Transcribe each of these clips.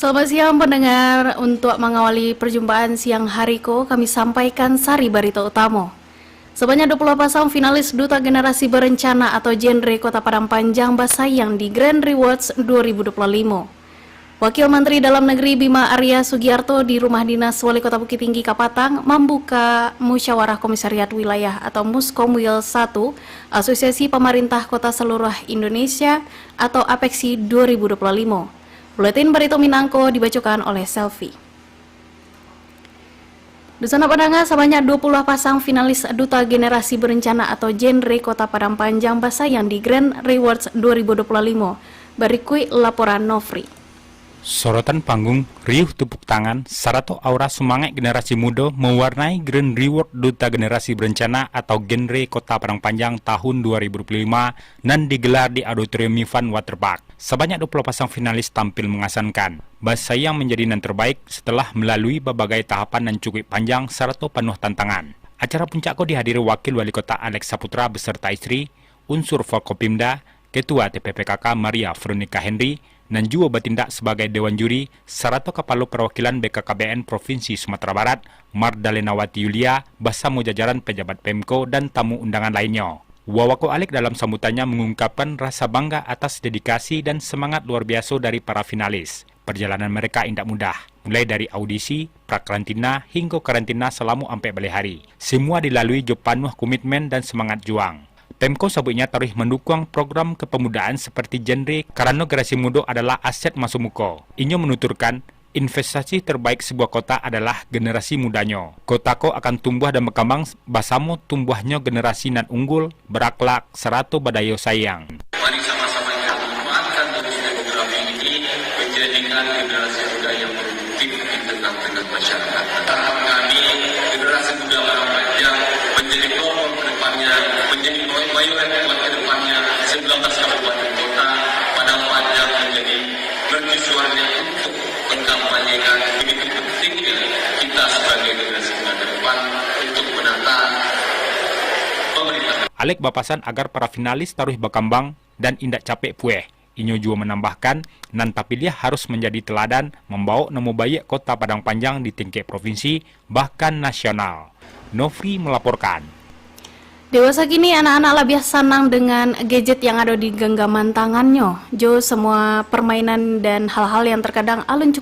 Selamat siang pendengar, untuk mengawali perjumpaan siang hariko kami sampaikan sari berita utama. Sebanyak 20 pasang finalis Duta Generasi Berencana atau genre Kota Padang Panjang bersaing di Grand Rewards 2025. Wakil Menteri Dalam Negeri Bima Arya Sugiarto di Rumah Dinas Wali Kota Bukit Tinggi Kapatang membuka Musyawarah Komisariat Wilayah atau Muskomwil 1 Asosiasi Pemerintah Kota Seluruh Indonesia atau APEKSI 2025. Buletin Berita Minangko dibacakan oleh Selfie. Di sana pendengar, sebanyak 20 pasang finalis Duta Generasi Berencana atau genre Kota Padang Panjang bersaing di Grand Rewards 2025. Berikut laporan Nofri. Sorotan panggung, riuh tepuk tangan, sarato aura semangat generasi muda mewarnai Grand Reward Duta Generasi Berencana atau genre Kota Padang Panjang tahun 2025 dan digelar di Auditorium Mifan Waterpark. Sebanyak 20 pasang finalis tampil mengesankan. Bersaing menjadi yang terbaik setelah melalui berbagai tahapan dan cukup panjang sarato penuh tantangan. Acara puncakko dihadiri Wakil Wali Kota Alex Saputra beserta istri, unsur Forkopimda, Ketua TPPKK Maria Veronica Henry, dan juga bertindak sebagai Dewan Juri, sarato Kepala Perwakilan BKKBN Provinsi Sumatera Barat, Mardalenawati Yulia, bersama jajaran pejabat Pemko dan tamu undangan lainnya. Wawako Alik dalam sambutannya mengungkapkan rasa bangga atas dedikasi dan semangat luar biasa dari para finalis. Perjalanan mereka tidak mudah, mulai dari audisi, prakarantina, hingga karantina selama 4 hari. Semua dilalui jo penuh komitmen dan semangat juang. Pemko sebutnya terus mendukung program kepemudaan seperti genre karena generasi muda adalah aset masa muda. Inyo menuturkan, investasi terbaik sebuah kota adalah generasi mudanya. Kotako akan tumbuh dan berkembang bersama tumbuhnya generasi nan unggul, berakhlak, serato berdaya sayang. Mari sama-sama kita memanfaatkan bonusnya program ini menjadikan generasi muda yang produktif di tengah-tengah masyarakat. Harapan kami, generasi muda Padang Panjang menjadi penolong ke depannya, menjadi mayoritas ke depannya, 19 kabupaten kota Padang Panjang menjadi mercusuarnya untuk mengkampanyekan begitu pentingnya kita sebagai generasi muda ke depan untuk menata pemerintahan. Alek bapasan agar para finalis terus berkembang dan indak capek pueh. Inyo juga menambahkan, nan tapilih harus menjadi teladan membawa nama baik Kota Padang Panjang di tingkat provinsi bahkan nasional. Nofri melaporkan. Dewasa kini anak-anak lebih senang dengan gadget yang ada di genggaman tangannya. Jo semua permainan dan hal-hal yang terkadang alun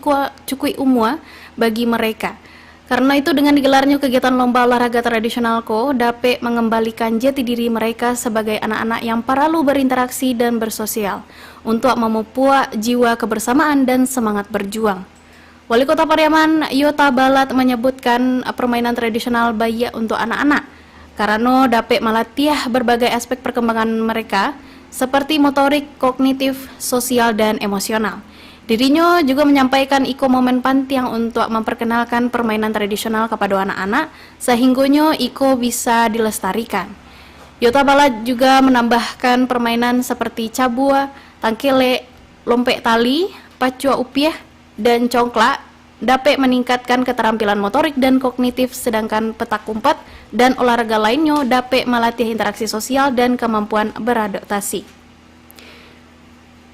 cukui umua bagi mereka. Karena itu dengan digelarnya kegiatan lomba olahraga tradisional dapat mengembalikan jati diri mereka sebagai anak-anak yang perlu berinteraksi dan bersosial untuk memupuk jiwa kebersamaan dan semangat berjuang. Wali Kota Pariaman Yota Balat menyebutkan permainan tradisional baik untuk anak-anak karena dapat melatih berbagai aspek perkembangan mereka seperti motorik, kognitif, sosial, dan emosional. Dirinya juga menyampaikan momen penting untuk memperkenalkan permainan tradisional kepada anak-anak sehingga Iko bisa dilestarikan. Yota Balat juga menambahkan permainan seperti cabua, tangkele, lompek tali, pacua upiah, dan congklak dapat meningkatkan keterampilan motorik dan kognitif, sedangkan petak umpet dan olahraga lainnya dapat melatih interaksi sosial dan kemampuan beradaptasi.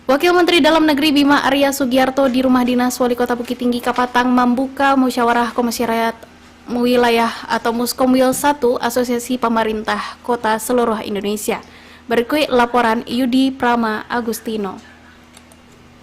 Wakil Menteri Dalam Negeri Bima Arya Sugiarto di Rumah Dinas Wali Kota Bukit Tinggi Kapatang membuka Musyawarah Komisariat Wilayah atau Muskomwil 1 Asosiasi Pemerintah Kota Seluruh Indonesia. Berikut laporan Yudi Prama Agustino.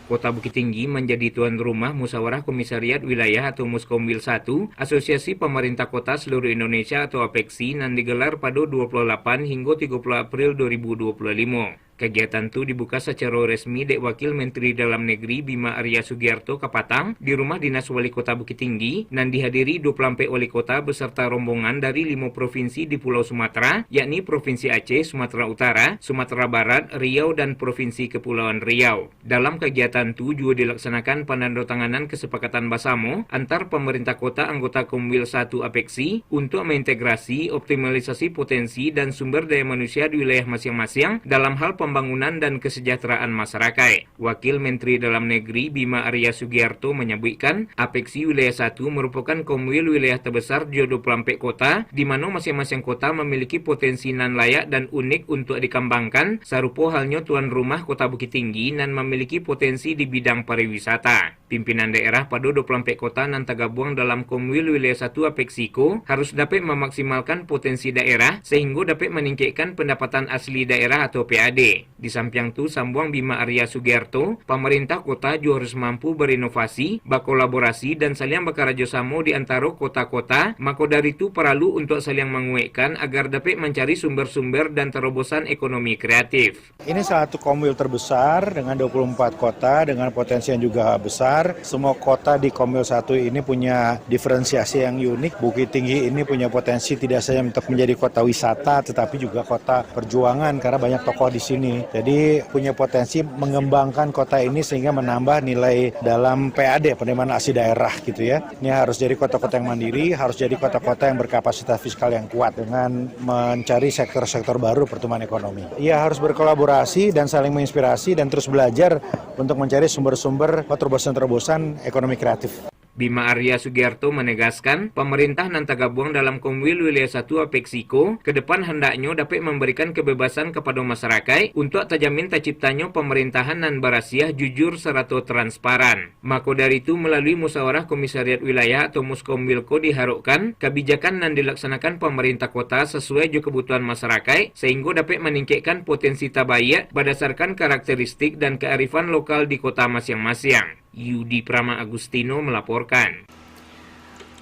Kota Bukit Tinggi menjadi tuan rumah Musyawarah Komisariat Wilayah atau Muskomwil 1 Asosiasi Pemerintah Kota Seluruh Indonesia atau APEKSI yang digelar pada 28 hingga 30 April 2025. Kegiatan itu dibuka secara resmi oleh Wakil Menteri Dalam Negeri Bima Arya Sugiarto Kapatang di Rumah Dinas Wali Kota Bukit Tinggi dan dihadiri 24 wali kota beserta rombongan dari 5 provinsi di Pulau Sumatera, yakni Provinsi Aceh, Sumatera Utara, Sumatera Barat, Riau, dan Provinsi Kepulauan Riau. Dalam kegiatan itu juga dilaksanakan penandatanganan kesepakatan bersama antar pemerintah kota anggota Komwil 1 APEKSI untuk mengintegrasi, optimalisasi potensi dan sumber daya manusia di wilayah masing-masing dalam hal pembangunan dan kesejahteraan masyarakat. Wakil Menteri Dalam Negeri Bima Arya Sugiarto menyebutkan, APEKSI Wilayah 1 merupakan komwil wilayah terbesar di 24 kota, di mana masing-masing kota memiliki potensi nan layak dan unik untuk dikembangkan, serupa halnya tuan rumah Kota Bukit Tinggi dan memiliki potensi di bidang pariwisata. Pimpinan daerah pada 24 kota nan tergabung dalam Komwil Wilayah 1 Apeksiko harus dapat memaksimalkan potensi daerah sehingga dapat meningkatkan pendapatan asli daerah atau PAD. Di samping itu, sambung Bima Arya Sugiarto, pemerintah kota juga harus mampu berinovasi, berkolaborasi dan saling bekerjasama di antara kota-kota. Maka dari itu perlu untuk saling menguatkan agar dapat mencari sumber-sumber dan terobosan ekonomi kreatif. Ini salah satu Komwil terbesar dengan 24 kota dengan potensi yang juga besar. Semua kota di Komwil 1 ini punya diferensiasi yang unik. Bukit Tinggi ini punya potensi tidak saja untuk menjadi kota wisata, tetapi juga kota perjuangan karena banyak tokoh di sini. Jadi punya potensi mengembangkan kota ini sehingga menambah nilai dalam PAD, penerimaan asli daerah gitu ya. Ini harus jadi kota-kota yang mandiri, harus jadi kota-kota yang berkapasitas fiskal yang kuat dengan mencari sektor-sektor baru pertumbuhan ekonomi. Ia harus berkolaborasi dan saling menginspirasi dan terus belajar untuk mencari sumber-sumber terobosan ekonomi kreatif. Bima Arya Sugiarto menegaskan, pemerintah nan tergabung dalam Komwil Wilayah 1 Apeksiko ke depan hendaknya dapat memberikan kebebasan kepada masyarakat untuk terjamin terciptanya pemerintahan nan berasiah, jujur, serta transparan. Maka dari itu, melalui Musyawarah Komisariat Wilayah atau Muskomwilko diharapkan kebijakan nan dilaksanakan pemerintah kota sesuai juga kebutuhan masyarakat sehingga dapat meningkatkan potensi tabayat berdasarkan karakteristik dan kearifan lokal di kota masing-masing. Yudi Prama Agustino melaporkan.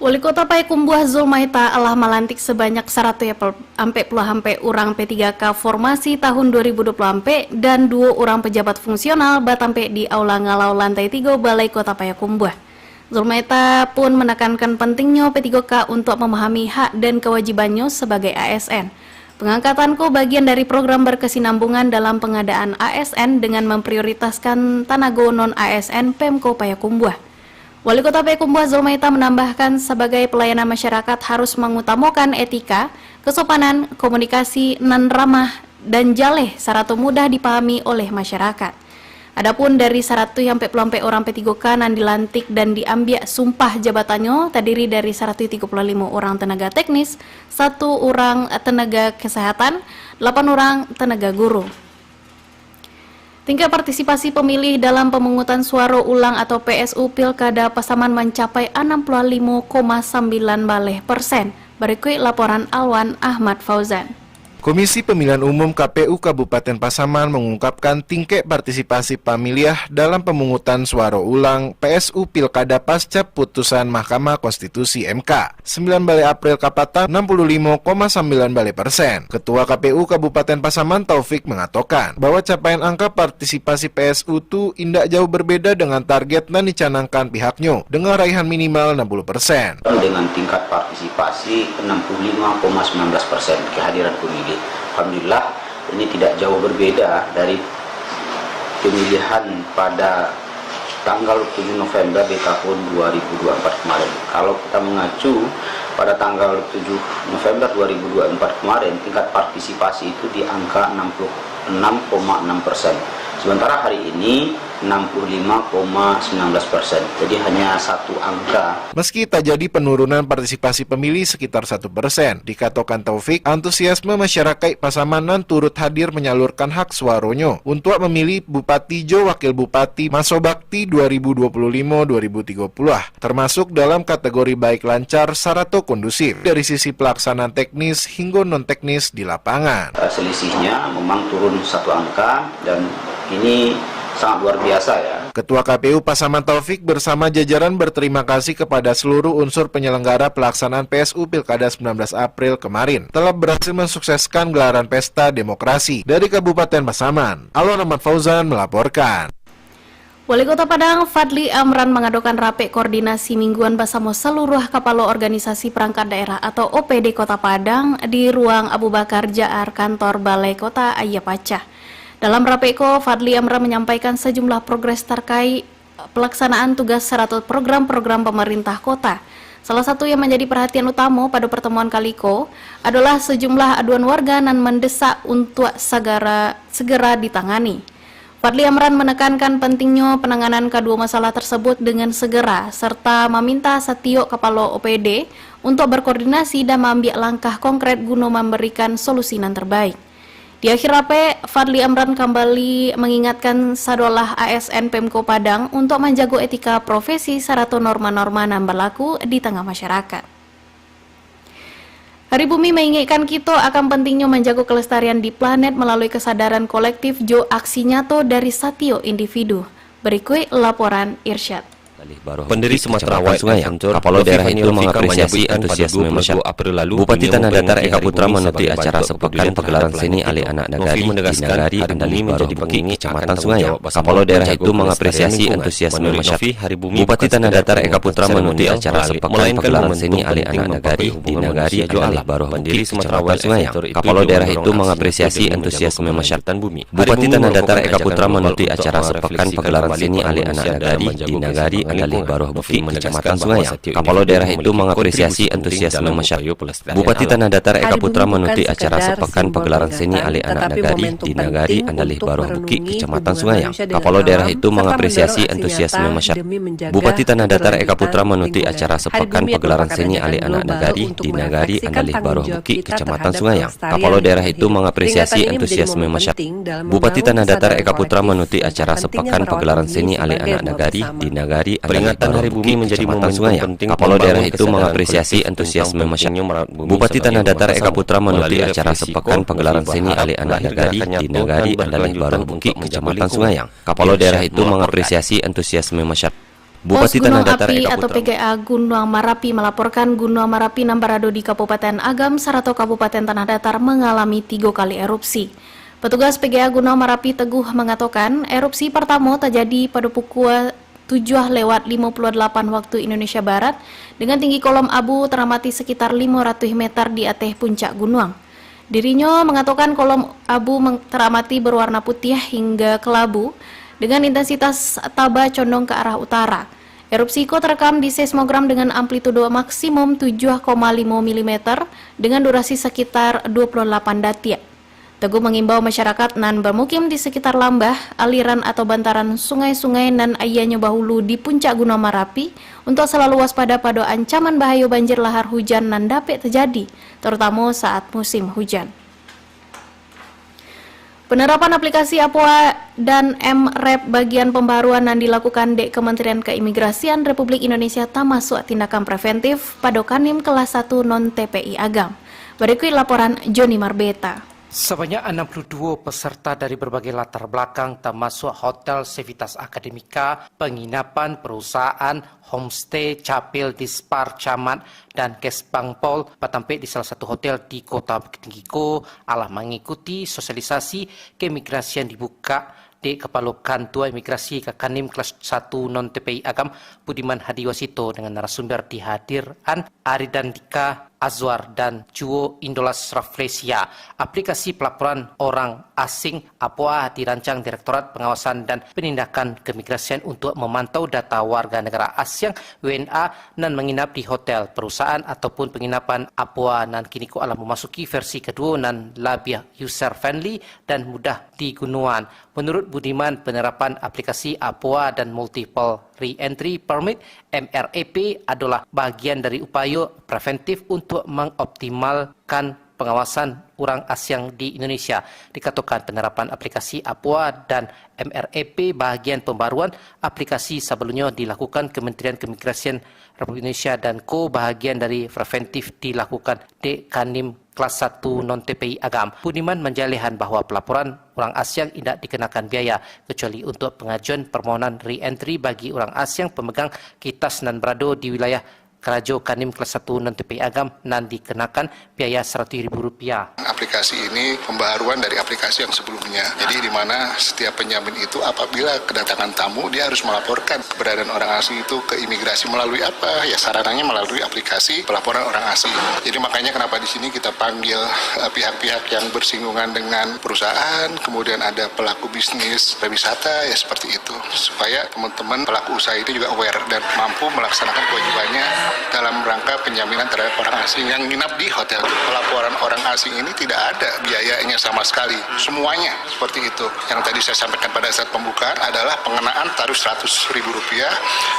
Wali Kota Payakumbuh Zulmaita Allah melantik sebanyak 140 orang P3K formasi tahun 2020 dan 2 orang pejabat fungsional batampe di Aula Ngalau lantai 3 Balai Kota Payakumbuh. Zulmaita pun menekankan pentingnya P3K untuk memahami hak dan kewajibannya sebagai ASN. Pengangkatanku bagian dari program berkesinambungan dalam pengadaan ASN dengan memprioritaskan tenaga non-ASN Pemko Payakumbuh. Wali Kota Payakumbuh Zulmaita menambahkan sebagai pelayanan masyarakat harus mengutamakan etika, kesopanan, komunikasi nan ramah dan jaleh serta mudah dipahami oleh masyarakat. Adapun dari 140 orang P3K nan dilantik dan diambil sumpah jabatannya terdiri dari 135 orang tenaga teknis, 1 orang tenaga kesehatan, 8 orang tenaga guru. Tingkat partisipasi pemilih dalam pemungutan suara ulang atau PSU Pilkada Pasaman mencapai 65,9%. Berikut laporan Alwan Ahmad Fauzan. Komisi Pemilihan Umum KPU Kabupaten Pasaman mengungkapkan tingkat partisipasi pemilih dalam pemungutan suara ulang PSU Pilkada pasca putusan Mahkamah Konstitusi MK 9 April kapatan 65,9%. Ketua KPU Kabupaten Pasaman Taufik mengatakan bahwa capaian angka partisipasi PSU itu tidak jauh berbeda dengan target yang dicanangkan pihaknya dengan raihan minimal 60%. Dengan tingkat partisipasi 65,19% kehadiran pemilih. Alhamdulillah ini tidak jauh berbeda dari pemilihan pada tanggal 7 November di tahun 2024 kemarin. Kalau kita mengacu pada tanggal 7 November 2024 kemarin, tingkat partisipasi itu di angka 66,6%. Sementara hari ini 65,19%. Jadi hanya satu angka. Meski tak jadi penurunan partisipasi pemilih sekitar 1%, dikatakan Taufik, antusiasme masyarakat Pasamanan turut hadir menyalurkan hak suaranya untuk memilih Bupati Jo Wakil Bupati Masobakti 2025-2030, termasuk dalam kategori baik lancar sarato kondusif dari sisi pelaksanaan teknis hingga non-teknis di lapangan. Selisihnya memang turun satu angka dan ini sangat luar biasa ya. Ketua KPU Pasaman Taufik bersama jajaran berterima kasih kepada seluruh unsur penyelenggara pelaksanaan PSU Pilkada 19 April kemarin telah berhasil mensukseskan gelaran pesta demokrasi dari Kabupaten Pasaman. Alwan Ahmad Fauzan melaporkan. Wali Kota Padang Fadli Amran mengadakan rapat koordinasi mingguan bersama seluruh kepala organisasi perangkat daerah atau OPD Kota Padang di ruang Abu Bakar Jaar kantor Balai Kota Ayapaca. Dalam rapeko, Fadli Amran menyampaikan sejumlah progres terkait pelaksanaan tugas serta program-program pemerintah kota. Salah satu yang menjadi perhatian utama pada pertemuan kaliko adalah sejumlah aduan warga yang mendesak untuk segera ditangani. Fadli Amran menekankan pentingnya penanganan kedua masalah tersebut dengan segera, serta meminta setiap kepala OPD untuk berkoordinasi dan mengambil langkah konkret guna memberikan solusi yang terbaik. Di akhir rapat, Fadli Amran kembali mengingatkan sadolah ASN Pemko Padang untuk menjaga etika profesi serta norma-norma yang berlaku di tengah masyarakat. Hari Bumi mengingatkan kita akan pentingnya menjaga kelestarian di planet melalui kesadaran kolektif jo aksi nyata dari setiap individu. Berikut laporan Irsyad. Pendiri Sumatera White Sungai Kapolo daerah itu mengapresiasi antusiasme masyarakat. Bupati Tanah Datar Eka Putra menuti acara sepekan pegelaran seni Ali Anak Nagari di Nagari Andali menjadi Bukit Kecamatan Sungai. Kapolo daerah itu mengapresiasi antusiasme masyarakat. Bupati Tanah Datar Eka Putra menuti acara sepekan pegelaran seni Ali Anak Nagari di Nagari Andali Baroh Bukit Kecamatan Sungai. Kapolo daerah itu mengapresiasi antusiasme masyarakat. Bupati Tanah Datar Eka Putra menuti acara sepekan pegelaran seni Ali Anak Nagari di Nagari Andali Baroh Bukit Kecamatan Sungai. Kapolo daerah itu mengapresiasi antusiasme masyarakat. Bupati Tanah Datar Eka Putra menuti acara sepekan pegelaran seni Ali Anak Nagari di Nagari Andali Baroh Bukit Kecamatan Sungai. Kapolo daerah itu mengapresiasi antusiasme masyarakat. Bupati Tanah Datar Eka Putra menuti acara sepekan pegelaran seni Ali Anak Nagari di Nagari Andali Baroh Bukit Kecamatan Sungai. Kapolo daerah itu mengapresiasi antusiasme masyarakat. Bupati Tanah Datar Eka Putra menuti acara sepekan pegelaran seni Ali Anak Nagari di Nagari Andali Hari Bumi menjadi momen penting. Kapolo daerah itu mengapresiasi antusiasme masyarakat. Bupati Tanah Datar Eka Putra menuti acara sepekan pegelaran seni Ali Anak Nagari di Nagari Andali Baroh Bukit Kecamatan Sungai. Kapolo daerah itu mengapresiasi antusiasme masyarakat. Bupati Tanah Datar Eka Putra atau PGA Gunung Merapi melaporkan Gunung Merapi Nambarado di Kabupaten Agam Sarato Kabupaten Tanah Datar mengalami 3 kali erupsi. Petugas PGA Gunung Merapi Teguh mengatakan erupsi pertama terjadi pada pukul 7:58 waktu Indonesia Barat dengan tinggi kolom abu teramati sekitar 500 meter di atas puncak gunung. Dirinya mengatakan kolom abu teramati berwarna putih hingga kelabu dengan intensitas taba condong ke arah utara. Erupsi terekam di seismogram dengan amplitudo maksimum 7,5 mm dengan durasi sekitar 28 detik. Teguh mengimbau masyarakat nan bermukim di sekitar lambah, aliran atau bantaran sungai-sungai nan ayahnya bahulu di puncak Gunung Merapi untuk selalu waspada pada ancaman bahaya banjir lahar hujan nan dapat terjadi, terutama saat musim hujan. Penerapan aplikasi APOA dan MREP bagian pembaruan yang dilakukan di Kementerian Keimigrasian Republik Indonesia termasuk tindakan preventif pada Kanim kelas 1 non-TPI Agam. Berikut laporan Joni Marbeta. Sebanyak 62 peserta dari berbagai latar belakang termasuk Hotel Civitas Akademika, penginapan, perusahaan, homestay, capil, dispar, camat, dan Kesbangpol bertampil di salah satu hotel di Kota Bukit Tinggi alah mengikuti sosialisasi keimigrasian dibuka di Kepala Kantua Imigrasi Kakanim kelas 1 non-TPI Agam Budiman Hadiwasito dengan narasumber dihadirkan Aridan Dika, Azwar, dan Juwo Indolas Raflesia. Aplikasi pelaporan orang asing APOA dirancang Direktorat Pengawasan dan Penindakan Keimigrasian untuk memantau data warga negara asing WNA dan menginap di hotel, perusahaan ataupun penginapan APOA dan kini alah memasuki versi kedua dan lebih user friendly dan mudah digunakan. Menurut Budiman, penerapan aplikasi APOA dan Multiple Re-Entry Permit MREP adalah bagian dari upaya preventif untuk mengoptimalkan pengawasan orang asing di Indonesia. Dikatakan penerapan aplikasi APOA dan MREP bagian pembaruan aplikasi sebelumnya dilakukan Kementerian Keimigrasian Republik Indonesia dan bahagian dari preventif dilakukan di Kanim kelas 1 non-TPI Agam. Budiman menjelaskan bahawa pelaporan orang asing tidak dikenakan biaya kecuali untuk pengajuan permohonan re-entry bagi orang asing pemegang kitas dan berada di wilayah Kerajo Kanim kelas 1 non-TPI Agam dan dikenakan biaya Rp100.000. Aplikasi ini pembaruan dari aplikasi yang sebelumnya. Jadi di mana setiap penjamin itu apabila kedatangan tamu dia harus melaporkan keberadaan orang asing itu ke imigrasi melalui apa? Ya sarananya melalui aplikasi pelaporan orang asing. Jadi makanya kenapa di sini kita panggil pihak-pihak yang bersinggungan dengan perusahaan, kemudian ada pelaku bisnis pariwisata ya seperti itu. Supaya teman-teman pelaku usaha itu juga aware dan mampu melaksanakan kewajibannya dalam rangka penjaminan terhadap orang asing yang nginap di hotel. Pelaporan orang asing ini tidak ada biayanya sama sekali. Semuanya seperti itu. Yang tadi saya sampaikan pada saat pembukaan adalah pengenaan tarif Rp100.000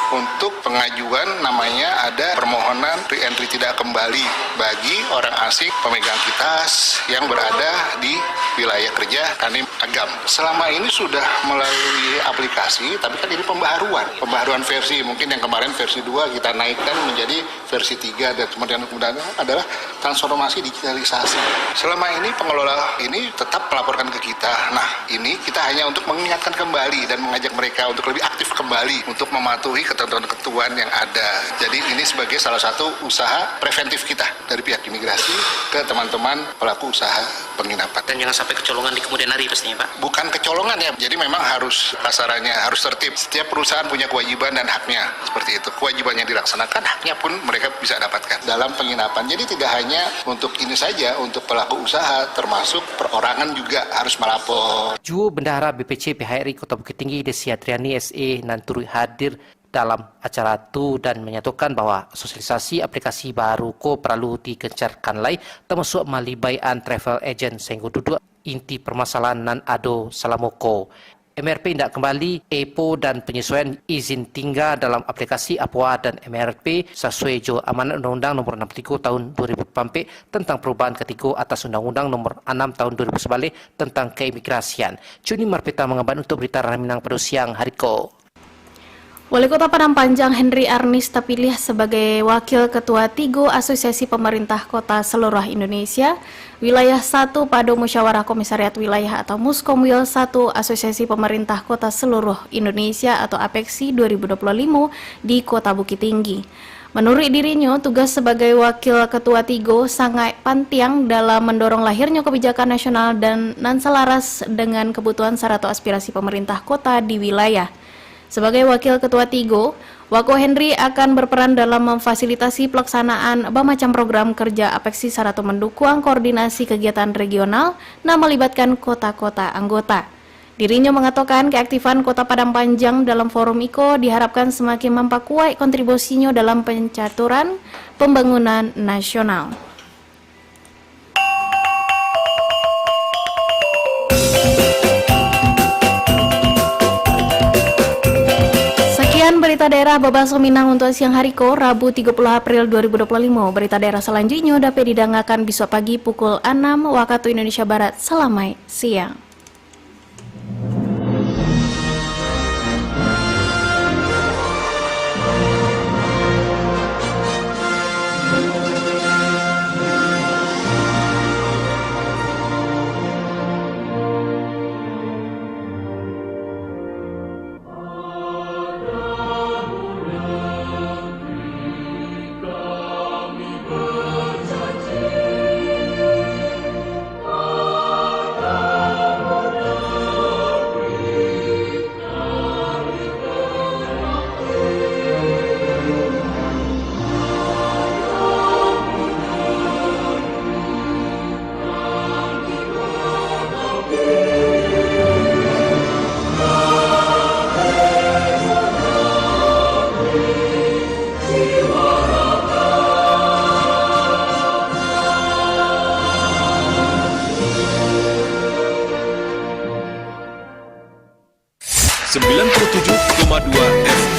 untuk pengajuan namanya ada permohonan re-entry tidak kembali bagi orang asing pemegang kitas yang berada di wilayah kerja Kami Agam. Selama ini sudah melalui aplikasi, tapi kan ini pembaharuan versi, mungkin yang kemarin versi 2 kita naikkan menjadi versi 3 dan kemudian adalah transformasi digitalisasi. Selama ini pengelola ini tetap melaporkan ke kita. Nah, ini kita hanya untuk mengingatkan kembali dan mengajak mereka untuk lebih aktif kembali untuk mematuhi ketentuan-ketentuan yang ada. Jadi ini sebagai salah satu usaha preventif kita dari pihak imigrasi ke teman-teman pelaku usaha penginapan. Dan jangan sampai kecolongan di kemudian hari pastinya, Pak? Bukan kecolongan ya, jadi memang harus kasarannya harus tertib. Setiap perusahaan punya kewajiban dan haknya, seperti itu. Kewajibannya dilaksanakan, haknya pun mereka bisa dapatkan dalam penginapan. Jadi tidak hanya untuk ini saja, untuk pelaku usaha, termasuk perorangan juga harus melapor. Juru Bendahara BPC PHRI Kota Bukit Tinggi Desi Adriani SE nan turut hadir dalam acara itu dan menyatakan bahwa sosialisasi aplikasi baru ko perlu dikencarkan lagi termasuk malibaian travel agent sehingga duduk inti permasalahan nan ado salamoko. MRP tidak kembali EPO dan penyesuaian izin tinggal dalam aplikasi APWA dan MRP sesuai jo amanat Undang-Undang Nomor 63 Tahun 2004 tentang perubahan ketiga atas Undang-Undang Nomor 6 Tahun 2011 tentang keimigrasian. Juni Marpita mengemban untuk berita Minang pada siang hari ko. Wali Kota Padang Panjang Henry Arnis terpilih sebagai Wakil Ketua Tigo Asosiasi Pemerintah Kota Seluruh Indonesia, Wilayah 1 Pado Musyawarah Komisariat Wilayah atau Muskomwil 1 Asosiasi Pemerintah Kota Seluruh Indonesia atau APEKSI 2025 di Kota Bukit Tinggi. Menurut dirinya, tugas sebagai Wakil Ketua Tigo sangat penting dalam mendorong lahirnya kebijakan nasional dan selaras dengan kebutuhan serta aspirasi pemerintah kota di wilayah. Sebagai Wakil Ketua Tigo, Wako Henry akan berperan dalam memfasilitasi pelaksanaan bermacam program kerja APEKSI serta mendukung koordinasi kegiatan regional yang melibatkan kota-kota anggota. Dirinya mengatakan keaktifan Kota Padang Panjang dalam forum IKO diharapkan semakin memperkuat kontribusinya dalam pencaturan pembangunan nasional. Berita daerah Babas Minang untuk siang hari ko, Rabu 30 April 2025. Berita daerah selanjutnya dapat didengarkan besok pagi pukul 6 waktu Indonesia Barat. Selamat siang. .2 FM